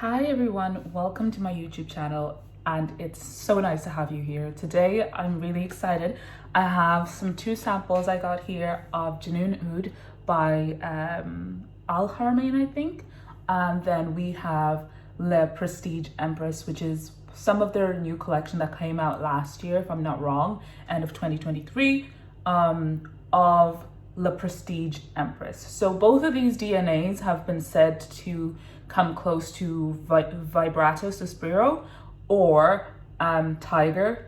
Hi everyone, welcome to my YouTube channel, and it's so nice to have you here. Today I'm really excited. I have two samples I got here of Junoon Oud by Al Haramain, I think. And then we have Le Prestige Empress, which is some of their new collection that came out last year, if I'm not wrong, end of 2023, of Le Prestige Empress. So both of these DNAs have been said to come close to Vibrato Sospiro or Tygar,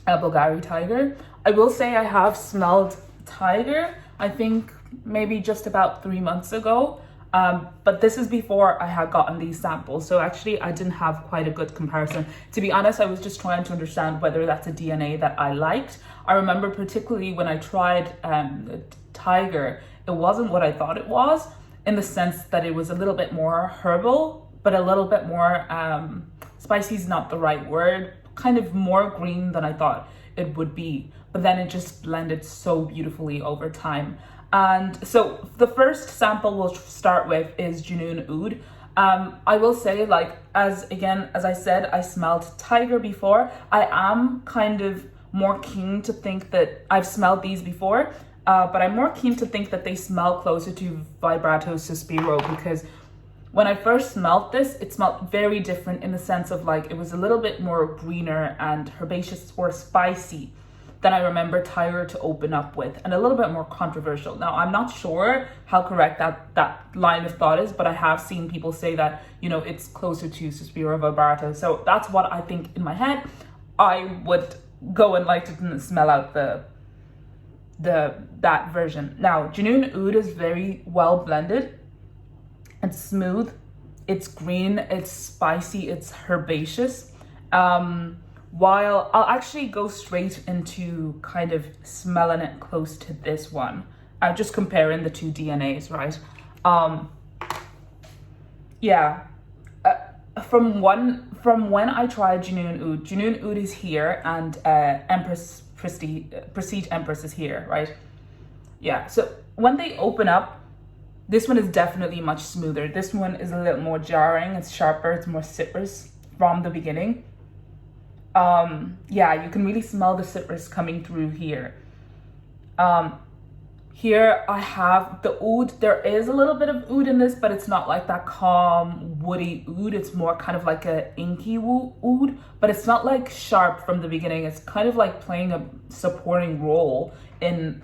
Bulgari Tygar. I will say I have smelled Tygar, I think maybe just about 3 months ago, but this is before I had gotten these samples, so actually I didn't have quite a good comparison. To be honest, I was just trying to understand whether that's a DNA that I liked. I remember particularly when I tried Tygar, it wasn't what I thought it was, in the sense that it was a little bit more herbal, but a little bit more, spicy is not the right word, kind of more green than I thought it would be. But then it just blended so beautifully over time. And so the first sample we'll start with is Junoon Oud. I will say, like, as I said, I smelled Tygar before. I am kind of more keen to think that I've smelled these before, but I'm more keen to think that they smell closer to Vibrato Sospiro, because when I first smelled this, it smelled very different in the sense of, like, it was a little bit more greener and herbaceous or spicy than I remember Tygar to open up with, and a little bit more controversial. Now, I'm not sure how correct that line of thought is, but I have seen people say that, you know, it's closer to Sospiro Vibrato. So that's what I think in my head. I would go and like to smell out that version. Now, Junoon Oud is very well blended. It's smooth, it's green, it's spicy, it's herbaceous. While I'll actually go straight into kind of smelling it close to this one. I'm just comparing the two DNAs, right? From when I tried Junoon Oud is here, and Empress Prestige Empress is here, right? Yeah, so when they open up, this one is definitely much smoother. This one is a little more jarring, it's sharper, it's more citrus from the beginning. Yeah, you can really smell the citrus coming through here. Here I have the oud. There is a little bit of oud in this, but it's not like that calm, woody oud. It's more kind of like a inky oud, but it's not like sharp from the beginning. It's kind of like playing a supporting role in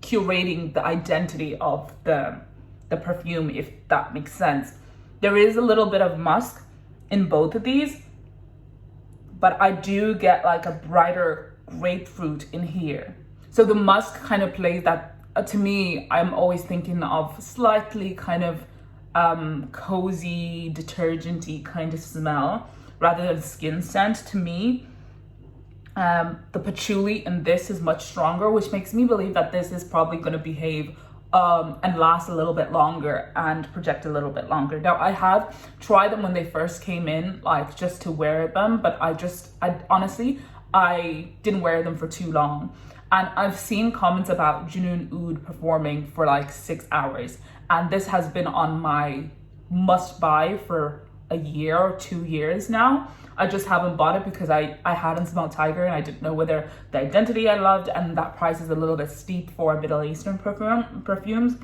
curating the identity of the perfume, if that makes sense. There is a little bit of musk in both of these, but I do get like a brighter grapefruit in here. So the musk kind of plays that, to me, I'm always thinking of slightly kind of cozy, detergent-y kind of smell rather than skin scent to me. The patchouli in this is much stronger, which makes me believe that this is probably going to behave and last a little bit longer and project a little bit longer. Now, I have tried them when they first came in, like just to wear them, but I honestly didn't wear them for too long. And I've seen comments about Junoon Oud performing for like 6 hours, and this has been on my must buy for a year or 2 years now. I just haven't bought it because I hadn't smelled Tygar, and I didn't know whether the identity I loved, and that price is a little bit steep for Middle Eastern perfumes.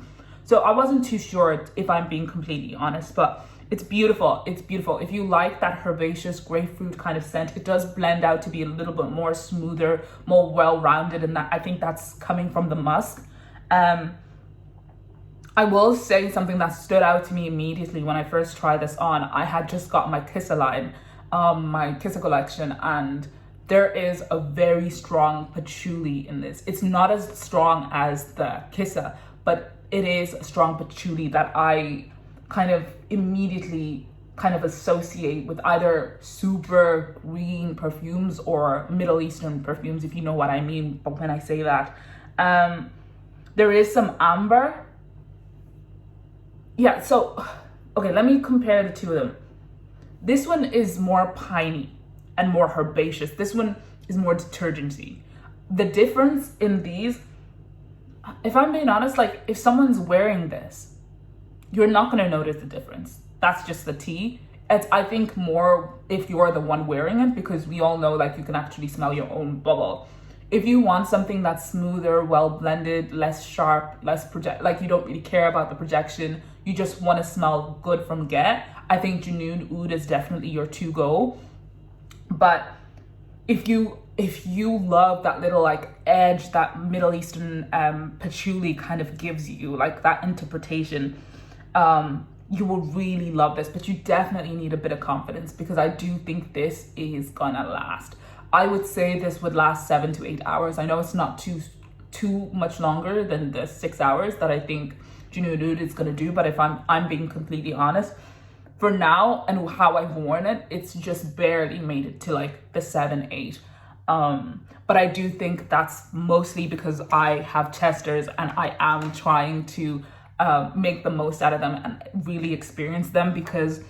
So I wasn't too sure, if I'm being completely honest, but it's beautiful. It's beautiful. If you like that herbaceous grapefruit kind of scent, it does blend out to be a little bit more smoother, more well-rounded, and that I think that's coming from the musk. I will say something that stood out to me immediately when I first tried this on. I had just got my Kissa line, my Kissa collection, and there is a very strong patchouli in this. It's not as strong as the Kissa, but it is a strong patchouli that I kind of immediately kind of associate with either super green perfumes or Middle Eastern perfumes, if you know what I mean when I say that. There is some amber. Yeah, so, okay, let me compare the two of them. This one is more piney and more herbaceous. This one is more detergency. The difference in these, if I'm being honest, like if someone's wearing this, you're not going to notice the difference. That's just the tea. It's, I think, more if you're the one wearing it, because we all know like you can actually smell your own bubble. If you want something that's smoother, well blended, less sharp, less project, like you don't really care about the projection, you just want to smell good from get, I think Junoon Oud is definitely your to go. But if you love that little like edge that Middle Eastern patchouli kind of gives you, like that interpretation, you will really love this. But you definitely need a bit of confidence, because I do think this is gonna last. I would say this would last 7 to 8 hours. I know it's not too much longer than the 6 hours that I think Junoon Oud is gonna do, but if I'm being completely honest, for now and how I've worn it, it's just barely made it to like the 7, 8. But I do think that's mostly because I have testers and I am trying to make the most out of them and really experience them, because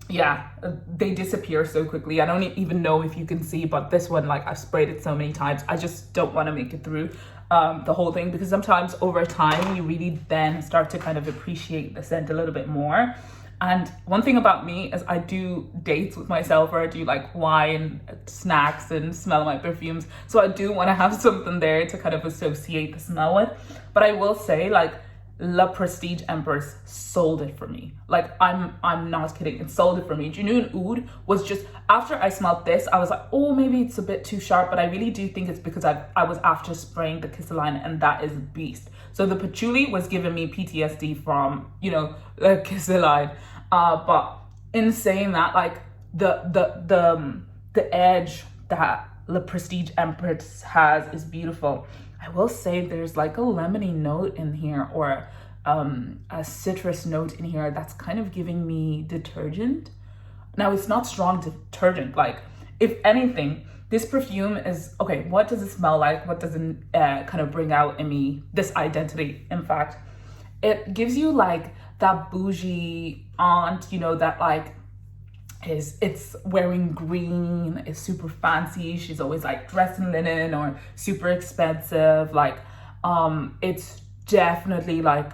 yeah, they disappear so quickly. I don't even know if you can see, but this one, like I've sprayed it so many times, I just don't want to make it through the whole thing, because sometimes over time you really then start to kind of appreciate the scent a little bit more. And one thing about me is I do dates with myself, or I do like wine, snacks, and smell my perfumes. So I do want to have something there to kind of associate the smell with. But I will say, like, La Prestige Empress sold it for me. Like, I'm not kidding, it sold it for me. Junoon Oud was just, after I smelled this, I was like, oh, maybe it's a bit too sharp, but I really do think it's because I was after spraying the Kissaline, and that is a beast. So the patchouli was giving me PTSD from, you know, the Kissaline. But in saying that, like the edge that La Prestige Empress has is beautiful. I will say there's like a lemony note in here, or a citrus note in here that's kind of giving me detergent. Now, it's not strong detergent. Like, if anything, this perfume is, okay, what does it smell like? What does it kind of bring out in me? This identity, in fact. It gives you like that bougie aunt, you know, that like it's wearing green, is super fancy, she's always like dressed in linen or super expensive. Like it's definitely like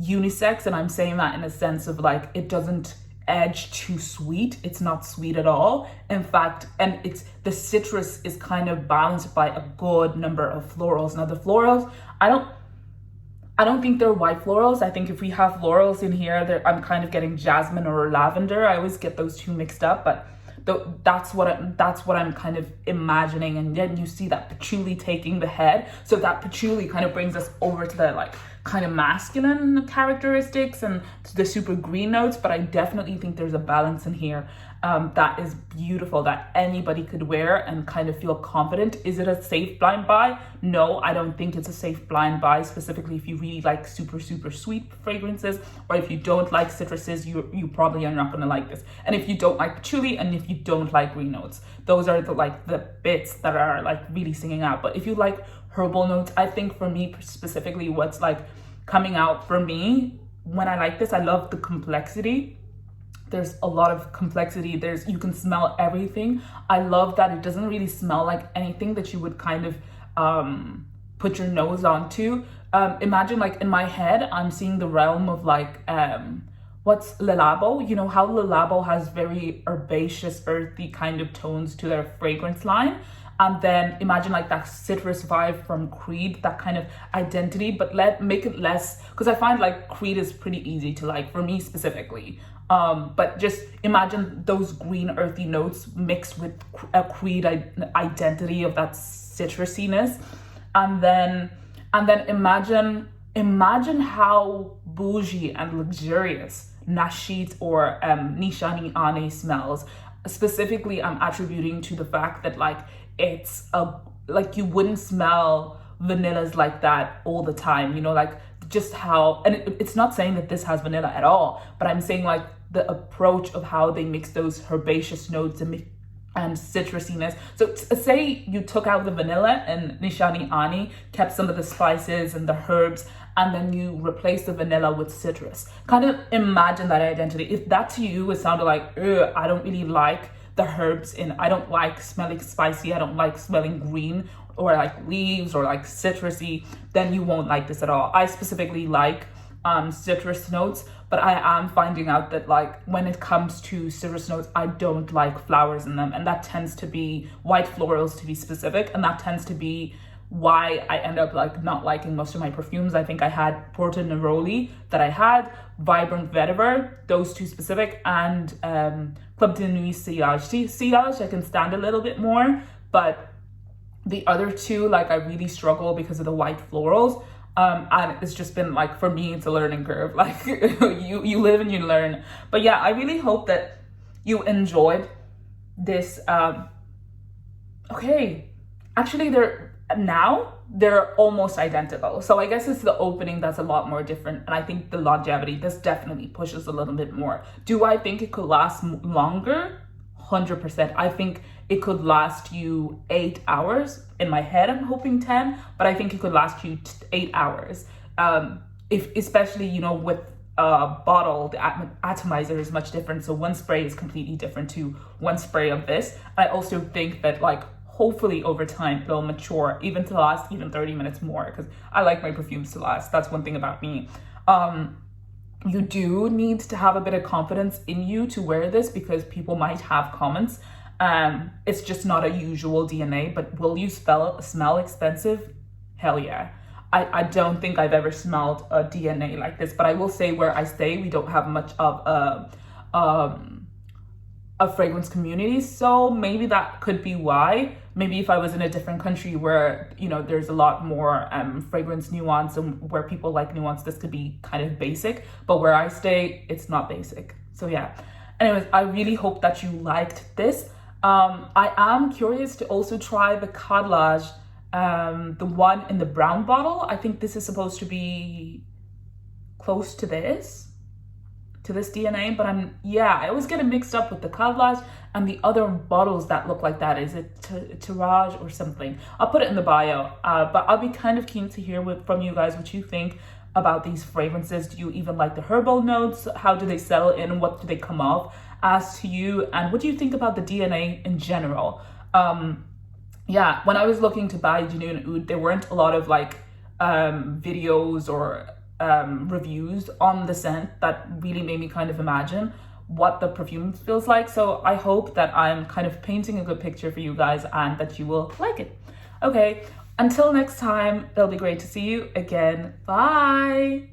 unisex, and I'm saying that in a sense of like it doesn't edge too sweet. It's not sweet at all, in fact, and it's the citrus is kind of balanced by a good number of florals. Now the florals, I don't think they're white florals. I think if we have florals in here, I'm kind of getting jasmine or lavender. I always get those two mixed up, but that's what I'm kind of imagining. And then you see that patchouli taking the head. So that patchouli kind of brings us over to the like kind of masculine characteristics and to the super green notes. But I definitely think there's a balance in here that is beautiful, that anybody could wear and kind of feel confident. Is it a safe blind buy? No, I don't think it's a safe blind buy, specifically if you really like super sweet fragrances, or if you don't like citruses, you probably are not going to like this. And if you don't like patchouli, and if you don't like green notes, those are the bits that are like really singing out. But if you like herbal notes, I think for me specifically, what's like coming out for me when I like this, I love the complexity. There's a lot of complexity. You can smell everything. I love that it doesn't really smell like anything that you would kind of put your nose onto. Imagine, like, in my head, I'm seeing the realm of like what's Le Labo? You know how Le Labo has very herbaceous, earthy kind of tones to their fragrance line. And then imagine like that citrus vibe from Creed, that kind of identity, but make it less, because I find like Creed is pretty easy to like, for me specifically. But just imagine those green earthy notes mixed with a Creed identity of that citrusiness. And then imagine how bougie and luxurious Nashit or Nishani Ane smells. Specifically, I'm attributing to the fact that like it's like you wouldn't smell vanillas like that all the time, you know, like just how, and it's not saying that this has vanilla at all, but I'm saying like the approach of how they mix those herbaceous notes and citrusiness. So say you took out the vanilla and Nishani Ani, kept some of the spices and the herbs, and then you replace the vanilla with citrus. Kind of imagine that identity. If that to you it sounded like, I don't really like the herbs in, I don't like smelling spicy, I don't like smelling green or like leaves or like citrusy, then you won't like this at all. I specifically like citrus notes, but I am finding out that like when it comes to citrus notes, I don't like flowers in them, and that tends to be white florals to be specific, and that tends to be why I end up like not liking most of my perfumes. I think I had Porto Neroli that I had, Vibrant Vetiver, those two specific, and Club de Nuit Sillage. Sillage I can stand a little bit more, but the other two, like I really struggle because of the white florals. And it's just been like, for me, it's a learning curve. Like you live and you learn. But yeah, I really hope that you enjoyed this. Okay, actually they're almost identical. So I guess it's the opening that's a lot more different. And I think the longevity, this definitely pushes a little bit more. Do I think it could last longer? 100%. I think it could last you 8 hours. In my head, I'm hoping 10, but I think it could last you 8 hours. If especially, you know, with a bottle, the atomizer is much different. So one spray is completely different to one spray of this. I also think that like, hopefully over time it'll mature even to last even 30 minutes more, because I like my perfumes to last. That's one thing about me. You do need to have a bit of confidence in you to wear this, because people might have comments. It's just not a usual DNA, but will you smell expensive? Hell yeah. I don't think I've ever smelled a DNA like this, but I will say where I stay, we don't have much of a fragrance community. So maybe that could be why. Maybe if I was in a different country where, you know, there's a lot more fragrance nuance and where people like nuance, this could be kind of basic, but where I stay, it's not basic. So yeah. Anyways, I really hope that you liked this. I am curious to also try the carrelage, the one in the brown bottle. I think this is supposed to be close to this DNA, but I always get it mixed up with the carrelage and the other bottles that look like that. Is it Tirage or something? I'll put it in the bio, but I'll be kind of keen to hear from you guys what you think about these fragrances. Do you even like the herbal notes? How do they settle in? What do they come off as to you? And what do you think about the DNA in general? Yeah, when I was looking to buy Junoon Oud, there weren't a lot of like videos or reviews on the scent that really made me kind of imagine what the perfume feels like. So I hope that I'm kind of painting a good picture for you guys and that you will like it. Okay, until next time, it'll be great to see you again. Bye.